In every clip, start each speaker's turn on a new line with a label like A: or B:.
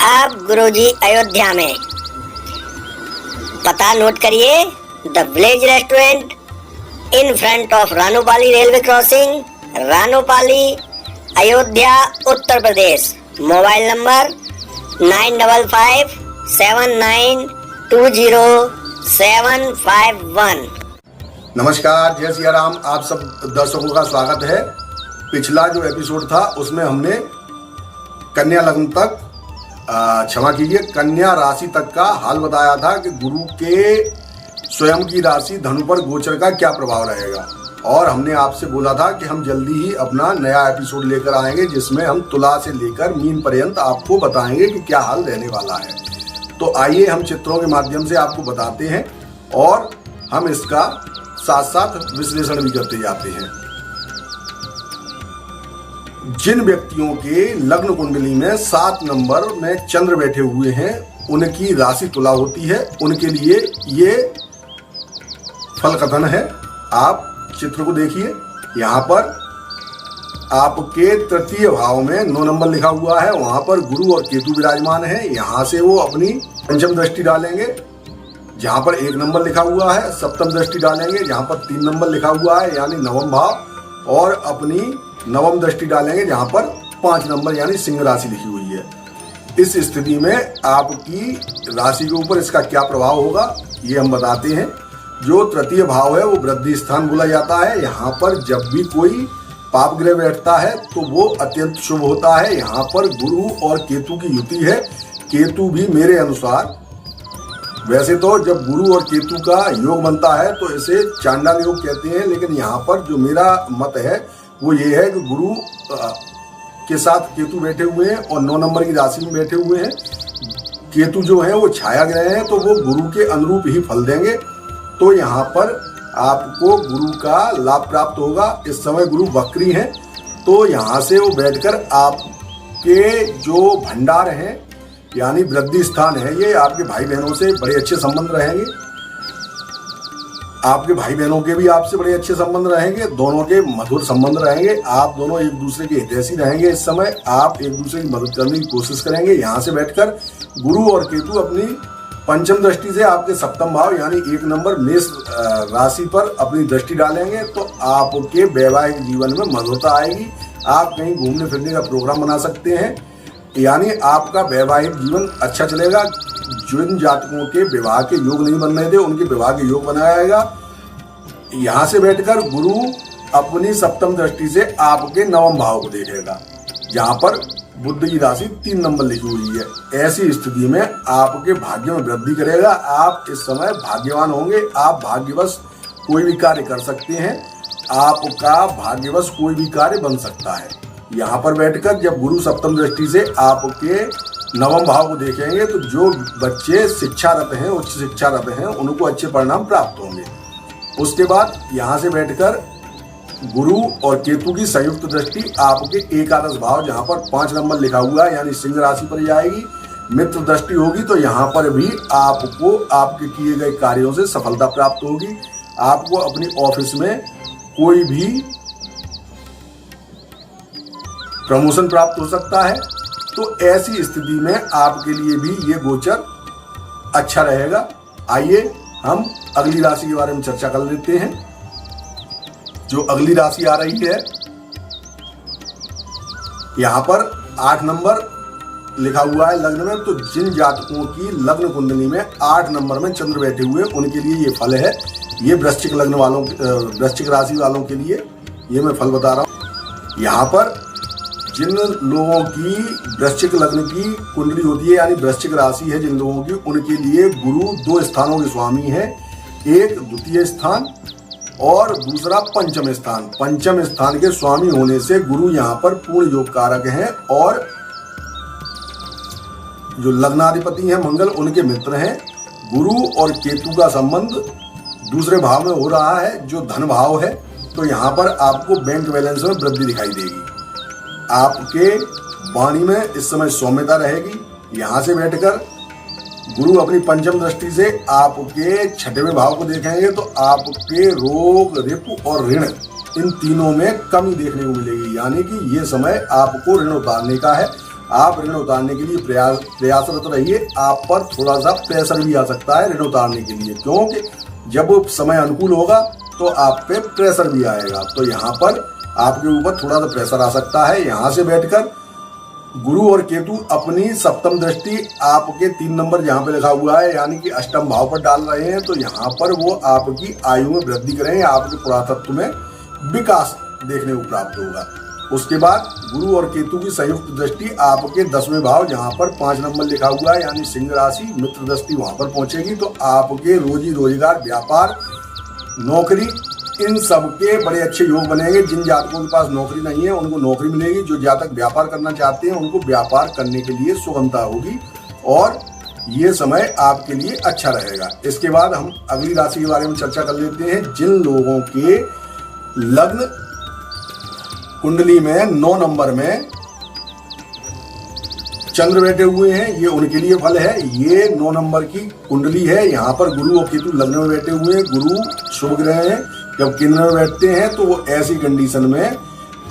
A: अब गुरुजी अयोध्या में। पता नोट करिए, the village restaurant in front of Ranopali railway crossing, Ranopali, Ayodhya, Uttar Pradesh. Mobile number 9579207151।
B: नमस्कार, जय सिया राम। आप सब दर्शकों का स्वागत है। पिछला जो एपिसोड था उसमें हमने कन्या लग्न तक, क्षमा कीजिए, कन्या राशि तक का हाल बताया था कि गुरु के स्वयं की राशि धनु पर गोचर का क्या प्रभाव रहेगा। और हमने आपसे बोला था कि हम जल्दी ही अपना नया एपिसोड लेकर आएंगे जिसमें हम तुला से लेकर मीन पर्यंत आपको बताएंगे कि क्या हाल रहने वाला है। तो आइए हम चित्रों के माध्यम से आपको बताते हैं और हम इसका साथ साथ विश्लेषण भी करते जाते हैं। जिन व्यक्तियों के लग्न कुंडली में 7 नंबर में चंद्र बैठे हुए हैं, उनकी राशि तुला होती है। उनके लिए ये फल कथन है। आप चित्र को देखिए, यहाँ पर आपके तृतीय भाव में 9 नंबर लिखा हुआ है, वहां पर गुरु और केतु विराजमान है। यहाँ से वो अपनी पंचम दृष्टि डालेंगे जहां पर 1 नंबर लिखा हुआ है, सप्तम दृष्टि डालेंगे जहां पर 3 नंबर लिखा हुआ है यानी नवम भाव, और अपनी नवम दृष्टि डालेंगे जहां पर 5 नंबर यानी सिंह राशि लिखी हुई है। इस स्थिति में आपकी राशि के ऊपर इसका क्या प्रभाव होगा ये हम बताते हैं। जो तृतीय भाव है वो वृद्धि स्थान बोला जाता है। यहाँ पर जब भी कोई पाप ग्रह बैठता है तो वो अत्यंत शुभ होता है। यहाँ पर गुरु और केतु की युति है। केतु भी मेरे अनुसार, वैसे तो जब गुरु और केतु का योग बनता है तो इसे चांडाल योग कहते हैं, लेकिन यहाँ पर जो मेरा मत है वो ये है कि गुरु के साथ केतु बैठे हुए हैं और 9 नंबर की राशि में बैठे हुए हैं। केतु जो है वो छाया ग्रह हैं तो वो गुरु के अनुरूप ही फल देंगे। तो यहाँ पर आपको गुरु का लाभ प्राप्त होगा। इस समय गुरु वक्री हैं तो यहाँ से वो बैठकर आपके जो भंडार हैं यानी वृद्धि स्थान है, ये आपके भाई बहनों से बड़े अच्छे संबंध रहेंगे। आपके भाई बहनों के भी आपसे बड़े अच्छे संबंध रहेंगे, दोनों के मधुर संबंध रहेंगे। आप दोनों एक दूसरे के हितैषी रहेंगे। इस समय आप एक दूसरे की मदद करने की कोशिश करेंगे। यहाँ से बैठकर गुरु और केतु अपनी पंचम दृष्टि से आपके सप्तम भाव यानी 1 नंबर मेष राशि पर अपनी दृष्टि डालेंगे तो आपके वैवाहिक जीवन में मधुरता आएगी। आप कहीं घूमने फिरने का प्रोग्राम बना सकते हैं, यानी आपका वैवाहिक जीवन अच्छा चलेगा। जिन जातकों के विवाह के योग नहीं बन रहे थे उनके विवाह के योग बनाया जाएगा। यहाँ से बैठकर गुरु अपनी सप्तम दृष्टि से आपके नवम भाव को देखेगा जहाँ पर बुध की राशि 3 नंबर लिखी हुई है। ऐसी स्थिति में आपके भाग्य में वृद्धि करेगा। आप इस समय भाग्यवान होंगे। आप भाग्यवश कोई भी कार्य कर सकते हैं। आपका भाग्यवश कोई भी कार्य बन सकता है। यहाँ पर बैठकर जब गुरु सप्तम दृष्टि से आपके नवम भाव को देखेंगे तो जो बच्चे शिक्षारत हैं, उच्च शिक्षारत हैं, उनको अच्छे परिणाम प्राप्त होंगे। उसके बाद यहाँ से बैठकर गुरु और केतु की संयुक्त दृष्टि आपके एकादश भाव जहाँ पर 5 नंबर लिखा हुआ है यानी सिंह राशि पर जाएगी। मित्र दृष्टि होगी तो यहाँ पर भी आपको आपके किए गए कार्यों से सफलता प्राप्त होगी। आपको अपनी ऑफिस में कोई भी प्रमोशन प्राप्त हो सकता है। तो ऐसी स्थिति में आपके लिए भी ये गोचर अच्छा रहेगा। आइए हम अगली राशि के बारे में चर्चा कर लेते हैं। जो अगली राशि आ रही है, यहाँ पर 8 नंबर लिखा हुआ है लग्न में। तो जिन जातकों की लग्न कुंडली में 8 नंबर में चंद्र बैठे हुए उनके लिए ये फल है। ये वृश्चिक लग्न वालों, वृश्चिक राशि वालों के लिए ये मैं फल बता रहा हूँ। यहाँ पर जिन लोगों की वृश्चिक लग्न की कुंडली होती है यानी वृश्चिक राशि है जिन लोगों की, उनके लिए गुरु 2 स्थानों के स्वामी है। एक द्वितीय स्थान और दूसरा पंचम स्थान। पंचम स्थान के स्वामी होने से गुरु यहाँ पर पूर्ण योग कारक हैं और जो लग्नाधिपति हैं मंगल उनके मित्र हैं। गुरु और केतु का संबंध दूसरे भाव में हो रहा है जो धन भाव है। तो यहाँ पर आपको बैंक बैलेंस में वृद्धि दिखाई देगी। आपके वाणी में इस समय सौम्यता रहेगी। यहाँ से बैठकर गुरु अपनी पंचम दृष्टि से आपके 6वें भाव को देखेंगे तो आपके रोग, रिपु और ऋण इन तीनों में कमी देखने को मिलेगी। यानी कि ये समय आपको ऋण उतारने का है। आप ऋण उतारने के लिए प्रयासरत रहिए। आप पर थोड़ा सा प्रेशर भी आ सकता है ऋण उतारने के लिए, क्योंकि जब समय अनुकूल होगा तो आप पे प्रेशर भी आएगा। तो यहाँ पर आपके ऊपर थोड़ा सा प्रेशर आ सकता है। यहाँ से बैठकर गुरु और केतु अपनी सप्तम दृष्टि आपके 3 नंबर जहाँ पे लिखा हुआ है यानी कि अष्टम भाव पर डाल रहे हैं। तो यहाँ पर वो आपकी आयु में वृद्धि करेंगे, आपके पुरातत्व में विकास देखने को प्राप्त होगा। उसके बाद गुरु और केतु की संयुक्त दृष्टि आपके 10वें भाव जहाँ पर 5 नंबर लिखा हुआ है यानी सिंह राशि मित्र दृष्टि वहाँ पर पहुंचेगी। तो आपके रोजी रोजगार, व्यापार, नौकरी, इन सब के बड़े अच्छे योग बनेंगे। जिन जातकों के पास नौकरी नहीं है उनको नौकरी मिलेगी। जो जातक व्यापार करना चाहते हैं उनको व्यापार करने के लिए सुगमता होगी और ये समय आपके लिए अच्छा रहेगा। इसके बाद हम अगली राशि के बारे में चर्चा कर लेते हैं। जिन लोगों के लग्न कुंडली में 9 नंबर में चंद्र बैठे हुए हैं, ये उनके लिए फल है। ये 9 नंबर की कुंडली है। यहाँ पर गुरु और केतु लग्न में बैठे हुए हैं। गुरु शुभ ग्रह हैं, जब केंद्र में बैठते हैं तो वो ऐसी कंडीशन में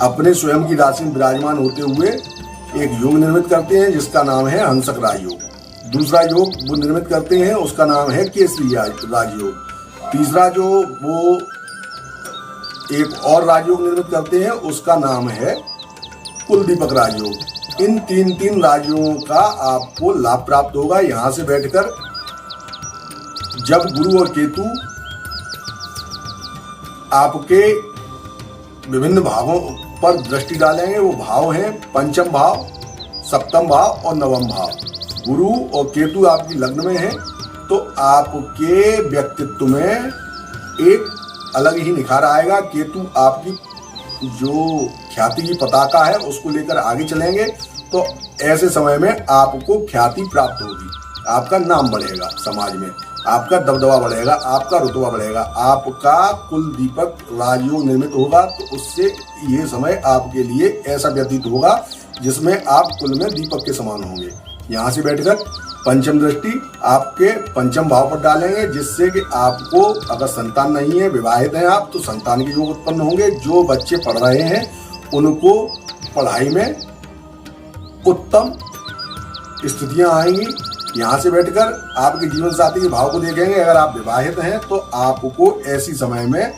B: अपने स्वयं की राशि में विराजमान होते हुए एक योग निर्मित करते हैं जिसका नाम है हंसक राजयोग। दूसरा योग वो निर्मित करते हैं उसका नाम है केसरी राजयोग। तीसरा जो वो एक और राजयोग निर्मित करते हैं उसका नाम है कुलदीपक राजयोग। इन 3 राजयोगों का आपको लाभ प्राप्त होगा। यहाँ से बैठकर जब गुरु और केतु आपके विभिन्न भावों पर दृष्टि डालेंगे, वो भाव हैं पंचम भाव, सप्तम भाव और नवम भाव। गुरु और केतु आपकी लग्न में है तो आपके व्यक्तित्व में एक अलग ही निखार आएगा। केतु आपकी जो ख्याति की पताका है उसको लेकर आगे चलेंगे तो ऐसे समय में आपको ख्याति प्राप्त होगी, आपका नाम बढ़ेगा, समाज में आपका दबदबा बढ़ेगा, आपका रुतबा बढ़ेगा, आपका कुल दीपक राजयोग निर्मित होगा। तो उससे ये समय आपके लिए ऐसा व्यतीत होगा जिसमें आप कुल में दीपक के समान होंगे। यहाँ से बैठकर पंचम दृष्टि आपके पंचम भाव पर डालेंगे जिससे कि आपको अगर संतान नहीं है, विवाहित हैं आप, तो संतान के योग उत्पन्न होंगे। जो बच्चे पढ़ रहे हैं उनको पढ़ाई में उत्तम स्थितियां आएंगी। यहाँ से बैठकर आपके जीवन साथी के भाव को देखेंगे। अगर आप विवाहित हैं तो आपको ऐसी समय में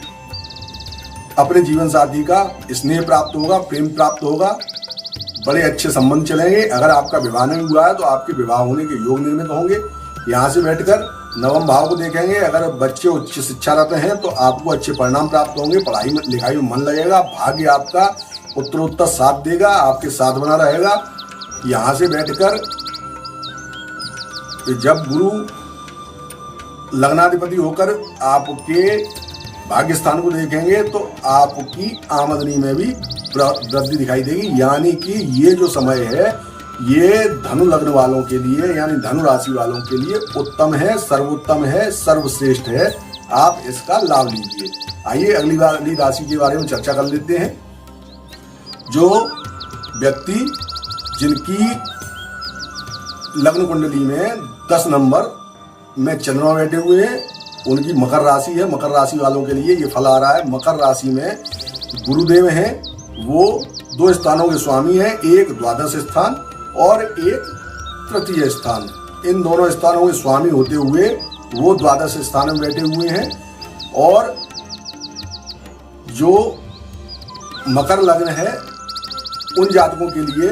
B: अपने जीवन साथी का स्नेह प्राप्त होगा, प्रेम प्राप्त होगा, बड़े अच्छे संबंध चलेंगे। अगर आपका विवाह नहीं हुआ है तो आपके विवाह होने के योग निर्मित होंगे। यहाँ से बैठकर नवम भाव को देखेंगे। अगर बच्चे उच्च शिक्षारत हैं तो आपको अच्छे परिणाम प्राप्त होंगे, पढ़ाई में लिखाई में मन लगेगा, भाग्य आपका उत्तरोत्तर साथ देगा, आपके साथ बना रहेगा। यहाँ से बैठकर जब गुरु लग्नाधिपति होकर आपके भाग्य स्थान को देखेंगे तो आपकी आमदनी में भी वृद्धि दिखाई देगी। यानी कि ये जो समय है ये धनु लग्न वालों के लिए यानी धनु राशि वालों के लिए उत्तम है, सर्वोत्तम है, सर्वश्रेष्ठ है। आप इसका लाभ लीजिए। आइए अगली राशि के बारे में चर्चा कर लेते हैं। जो व्यक्ति जिनकी लग्न कुंडली में 10 नंबर में चंद्रमा बैठे हुए हैं उनकी मकर राशि है। मकर राशि वालों के लिए ये फल आ रहा है। मकर राशि में गुरुदेव हैं, वो 2 स्थानों के स्वामी हैं, एक द्वादश स्थान और एक तृतीय स्थान। इन दोनों स्थानों के स्वामी होते हुए वो द्वादश स्थान में बैठे हुए हैं। और जो मकर लग्न है उन जातकों के लिए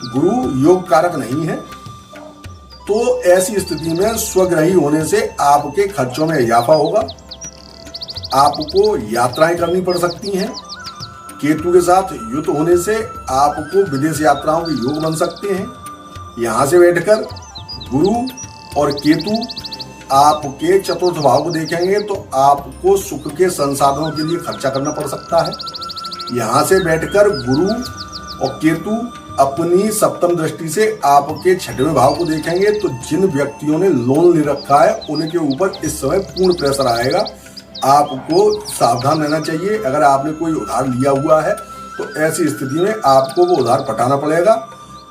B: गुरु योग कारक नहीं है। तो ऐसी स्थिति में स्वग्रही होने से आपके खर्चों में इजाफा होगा, आपको यात्राएं करनी पड़ सकती हैं। केतु के साथ युद्ध होने से आपको विदेश यात्राओं के योग बन सकते हैं। यहाँ से बैठकर गुरु और केतु आपके चतुर्थ भाव को देखेंगे तो आपको सुख के संसाधनों के लिए खर्चा करना पड़ सकता है। यहाँ से बैठकर गुरु और केतु अपनी सप्तम दृष्टि से आपके 6वें भाव को देखेंगे तो जिन व्यक्तियों ने लोन ले रखा है उनके ऊपर इस समय पूर्ण प्रेशर आएगा। आपको सावधान रहना चाहिए। अगर आपने कोई उधार लिया हुआ है तो ऐसी स्थिति में आपको वो उधार पटाना पड़ेगा,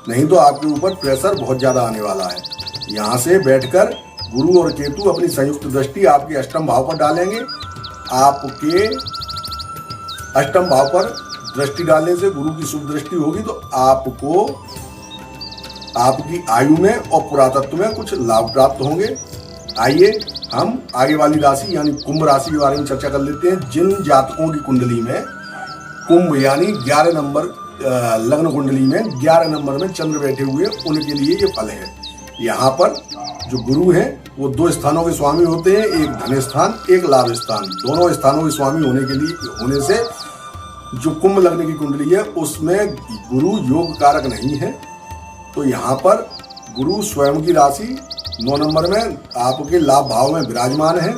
B: नहीं तो आपके ऊपर प्रेशर बहुत ज़्यादा आने वाला है। यहाँ से बैठकर गुरु और केतु अपनी संयुक्त दृष्टि आपके अष्टम भाव पर डालेंगे। आपके अष्टम भाव पर दृष्टि डालने से, गुरु की शुभ दृष्टि होगी तो आपको आपकी आयु में और पुरातत्व में कुछ लाभ प्राप्त होंगे। आइए हम आगे वाली राशि यानी कुंभ राशि के बारे में चर्चा कर लेते हैं। जिन जातकों की कुंडली में कुंभ यानी 11 नंबर लग्न कुंडली में 11 नंबर में चंद्र बैठे हुए, उनके लिए ये फल है। यहाँ पर जो गुरु हैं वो 2 स्थानों के स्वामी होते हैं, एक धन स्थान, एक लाभ स्थान। दोनों स्थानों के स्वामी होने से जो कुंभ लग्न की कुंडली है उसमें गुरु योग कारक नहीं है। तो यहाँ पर गुरु स्वयं की राशि 9 नंबर में आपके लाभ भाव में विराजमान है।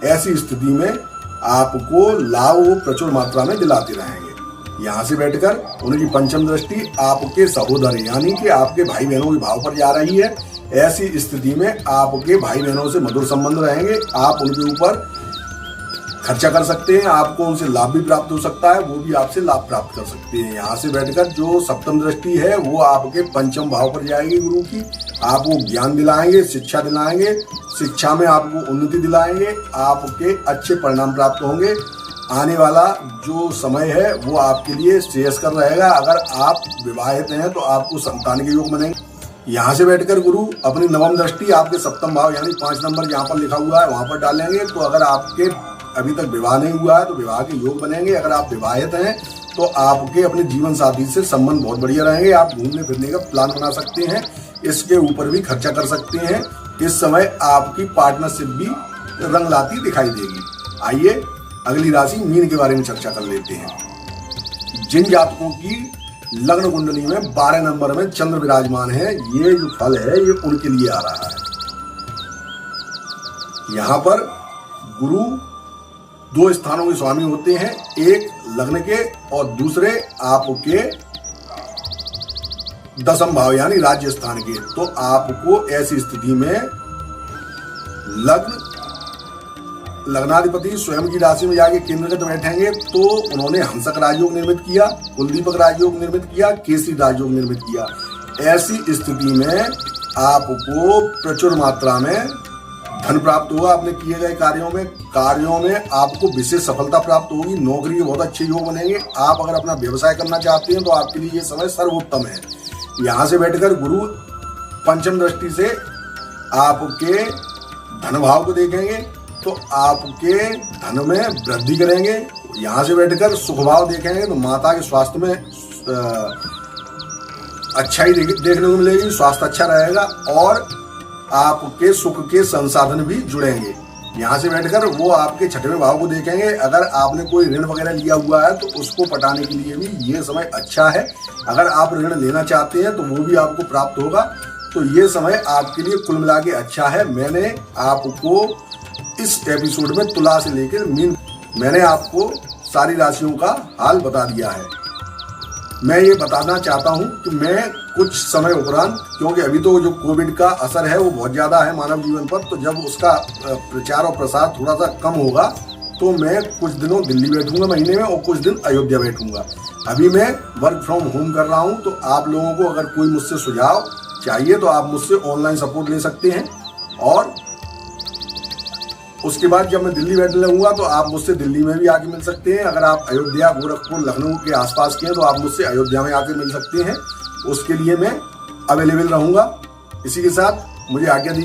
B: ऐसी स्थिति में आपको लाभ वो प्रचुर मात्रा में दिलाते रहेंगे। यहाँ से बैठकर उनकी पंचम दृष्टि आपके सहोदर यानी कि आपके भाई बहनों के भाव पर जा रही है। ऐसी स्थिति में आपके भाई बहनों से मधुर संबंध रहेंगे। आप उनके ऊपर खर्चा कर सकते हैं, आपको उनसे लाभ भी प्राप्त हो सकता है, वो भी आपसे लाभ प्राप्त कर सकते हैं। यहाँ से बैठकर जो सप्तम दृष्टि है वो आपके पंचम भाव पर जाएगी गुरु की। आपको ज्ञान दिलाएंगे, शिक्षा दिलाएंगे, शिक्षा में आपको उन्नति दिलाएंगे, आपके अच्छे परिणाम प्राप्त होंगे। आने वाला जो समय है वो आपके लिए श्रेयस्कर रहेगा। अगर आप विवाहित हैं तो आपको संतान के योग बनेंगे। यहाँ से बैठकर गुरु अपनी नवम दृष्टि आपके सप्तम भाव यानी 5 नंबर जहाँ पर लिखा हुआ है वहां पर डालेंगे। तो अगर आपके अभी तक विवाह नहीं हुआ है तो विवाह के योग बनेंगे। अगर आप विवाहित हैं तो आपके अपने जीवन साथी से संबंध बहुत बढ़िया रहेंगे। आप घूमने फिरने का प्लान बना सकते हैं, इसके ऊपर भी खर्चा कर सकते हैं। इस समय आपकी पार्टनरशिप भी रंग लाती दिखाई देगी। आइए अगली राशि मीन के बारे में चर्चा कर लेते हैं। जिन जातकों की लग्न कुंडली में 12 नंबर में चंद्र विराजमान है, ये जो फल है ये उनके लिए आ रहा है। यहाँ पर गुरु 2 स्थानों के स्वामी होते हैं, एक लग्न के और दूसरे आपके दसम भाव यानी राज्य स्थान के। तो आपको ऐसी स्थिति में लग्नाधिपति स्वयं की राशि में जाके केंद्रगत बैठेंगे। तो उन्होंने हंसक राजयोग निर्मित किया, कुलदीपक राजयोग निर्मित किया, केसरी राजयोग निर्मित किया। ऐसी स्थिति में आपको प्रचुर मात्रा में धन प्राप्त होगा। आपने किए गए कार्यों में आपको विशेष सफलता प्राप्त होगी। नौकरी के बहुत अच्छे योग बनेंगे। आप अगर अपना व्यवसाय करना चाहते हैं तो आपके लिए ये समय सर्वोत्तम है। यहाँ से बैठकर गुरु पंचम दृष्टि से आपके धन भाव को देखेंगे तो आपके धन में वृद्धि करेंगे। यहाँ से बैठकर सुख भाव देखेंगे तो माता के स्वास्थ्य में अच्छा ही देखने को मिलेगी, स्वास्थ्य अच्छा रहेगा और आपके सुख के संसाधन भी जुड़ेंगे। यहाँ से बैठकर वो आपके 6वें भाव को देखेंगे। अगर आपने कोई ऋण वगैरह लिया हुआ है तो उसको पटाने के लिए भी ये समय अच्छा है। अगर आप ऋण लेना चाहते हैं तो वो भी आपको प्राप्त होगा। तो ये समय आपके लिए कुल मिला के अच्छा है। मैंने आपको इस एपिसोड में तुला से लेकर मीन मैंने आपको सारी राशियों का हाल बता दिया है। मैं ये बताना चाहता हूँ कि मैं कुछ समय उपरांत, क्योंकि अभी तो जो कोविड का असर है वो बहुत ज़्यादा है मानव जीवन पर, तो जब उसका प्रचार और प्रसार थोड़ा सा कम होगा तो मैं कुछ दिनों दिल्ली बैठूंगा महीने में और कुछ दिन अयोध्या बैठूंगा। अभी मैं वर्क फ्रॉम होम कर रहा हूँ। तो आप लोगों को अगर कोई मुझसे सुझाव चाहिए तो आप मुझसे ऑनलाइन सपोर्ट ले सकते हैं। और उसके बाद जब मैं दिल्ली बैठने लगूंगा तो आप मुझसे दिल्ली में भी आके मिल सकते हैं। अगर आप अयोध्या, गोरखपुर, लखनऊ के आसपास के हैं तो आप मुझसे अयोध्या में आके मिल सकते हैं। उसके लिए मैं अवेलेबल रहूंगा। इसी के साथ मुझे आज्ञा दीजिए।